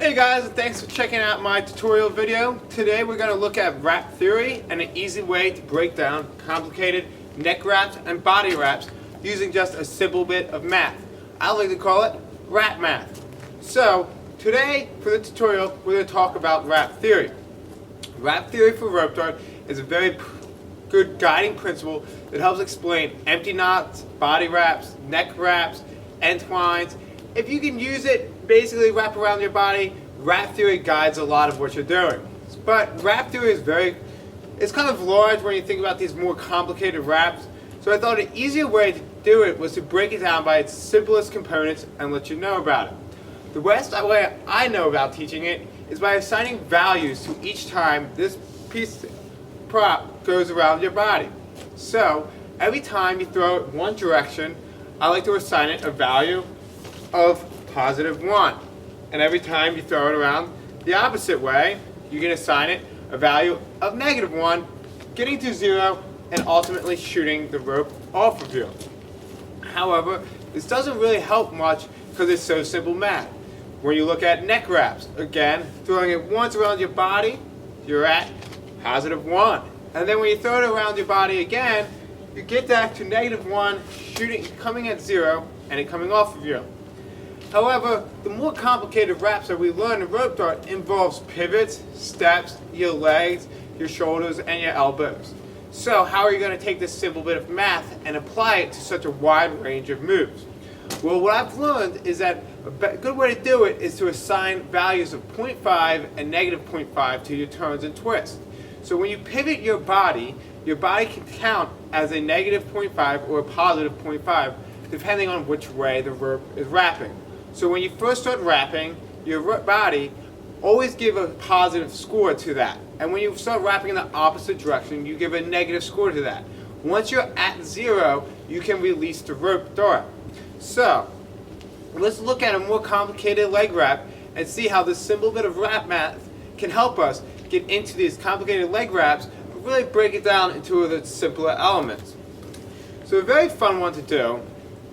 Hey guys, and thanks for checking out my tutorial video. Today we're going to look at wrap theory and an easy way to break down complicated neck wraps and body wraps using just a simple bit of math. I like to call it wrap math. So today for the tutorial we're going to talk about wrap theory. Wrap theory for rope dart is a very good guiding principle that helps explain empty knots, body wraps, neck wraps, end twines. If you can use it, basically wrap around your body, wrap theory guides a lot of what you're doing. But wrap theory is it's kind of large when you think about these more complicated wraps. So I thought an easier way to do it was to break it down by its simplest components and let you know about it. The best way I know about teaching it is by assigning values to each time this piece prop goes around your body. So every time you throw it one direction, I like to assign it a value of +1. And every time you throw it around the opposite way, you can assign it a value of -1, getting to 0, and ultimately shooting the rope off of you. However, this doesn't really help much because it's so simple math. When you look at neck wraps, again, throwing it once around your body, you're at +1. And then when you throw it around your body again, you get back to -1, coming at 0, and it coming off of you. However, the more complicated wraps that we learn in rope dart involves pivots, steps, your legs, your shoulders, and your elbows. So how are you going to take this simple bit of math and apply it to such a wide range of moves? Well, what I've learned is that a good way to do it is to assign values of 0.5 and -0.5 to your turns and twists. So when you pivot your body can count as a -0.5 or a +0.5 depending on which way the rope is wrapping. So when you first start wrapping your body, always give a positive score to that. And when you start wrapping in the opposite direction, you give a negative score to that. Once you're at 0, you can release the rope dart. So let's look at a more complicated leg wrap and see how this simple bit of wrap math can help us get into these complicated leg wraps, but really break it down into the simpler elements. So a very fun one to do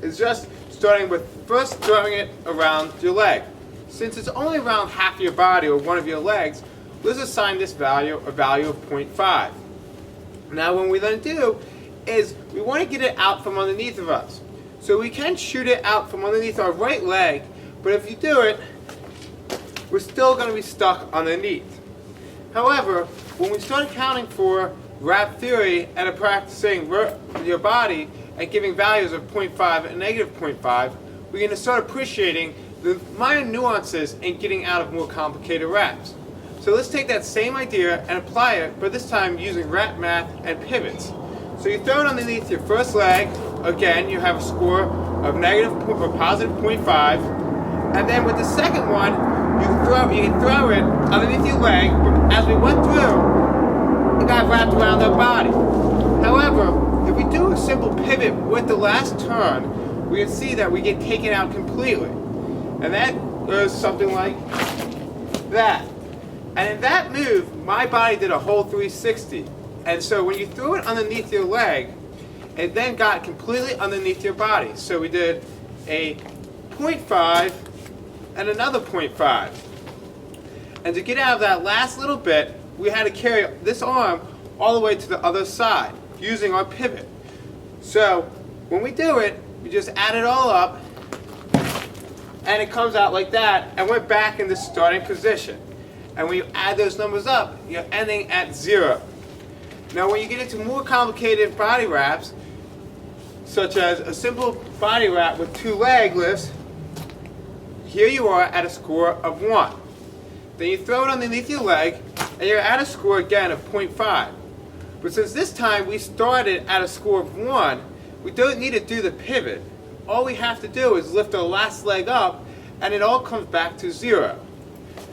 is just starting with first throwing it around your leg. Since it's only around half your body or one of your legs, let's assign this value a value of 0.5. Now what we then do is we want to get it out from underneath of us. So we can shoot it out from underneath our right leg, but if you do it, we're still going to be stuck underneath. However, when we start accounting for wrap theory and practicing your body and giving values of 0.5 and -0.5, we're going to start appreciating the minor nuances in getting out of more complicated wraps. So let's take that same idea and apply it, but this time using wrap math and pivots. So you throw it underneath your first leg. Again, you have a score of +0.5, and then with the second one, you can throw it underneath your leg. As we went through, it got wrapped around our body. However, if we do a simple pivot with the last turn, we can see that we get taken out completely. And that goes something like that. And in that move, my body did a whole 360. And so when you threw it underneath your leg, it then got completely underneath your body. So we did a 0.5 and another 0.5. And to get out of that last little bit, we had to carry this arm all the way to the other side using our pivot. So when we do it, we just add it all up, and it comes out like that, and we're back in the starting position. And when you add those numbers up, you're ending at 0. Now when you get into more complicated body wraps, such as a simple body wrap with 2 leg lifts, here you are at a score of 1. Then you throw it underneath your leg, and you're at a score again of 0.5. But since this time we started at a score of 1, we don't need to do the pivot. All we have to do is lift our last leg up, and it all comes back to 0.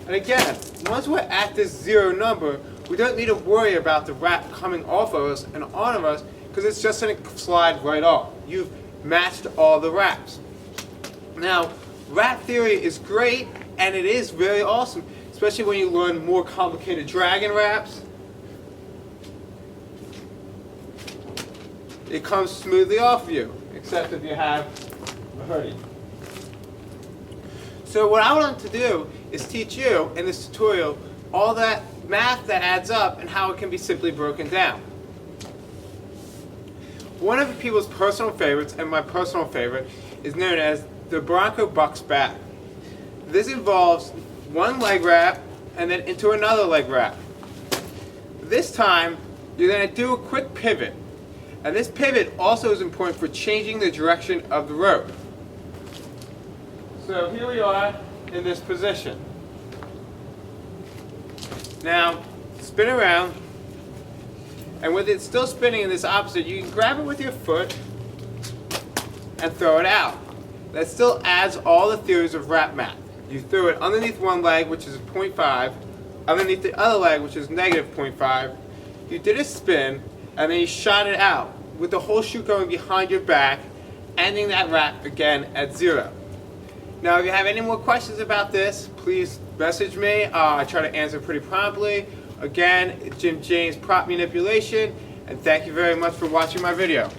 And again, once we're at this 0 number, we don't need to worry about the wrap coming off of us and on of us, because it's just going to slide right off. You've matched all the wraps. Now, wrap theory is great, and it is really awesome, especially when you learn more complicated dragon wraps. It comes smoothly off of you, except if you have a hoodie. So what I want to do is teach you in this tutorial all that math that adds up and how it can be simply broken down. One of people's personal favorites, and my personal favorite, is known as the Bronco Bucks back. This involves one leg wrap and then into another leg wrap. This time, you're going to do a quick pivot. And this pivot also is important for changing the direction of the rope. So here we are in this position. Now, spin around, and with it still spinning in this opposite, you can grab it with your foot and throw it out. That still adds all the theories of wrap math. You threw it underneath one leg, which is 0.5, underneath the other leg, which is negative 0.5. You did a spin, and then you shot it out, with the whole shoe going behind your back, ending that wrap again at 0. Now, if you have any more questions about this, please message me. I try to answer pretty promptly. Again, Jim James Prop Manipulation, and thank you very much for watching my video.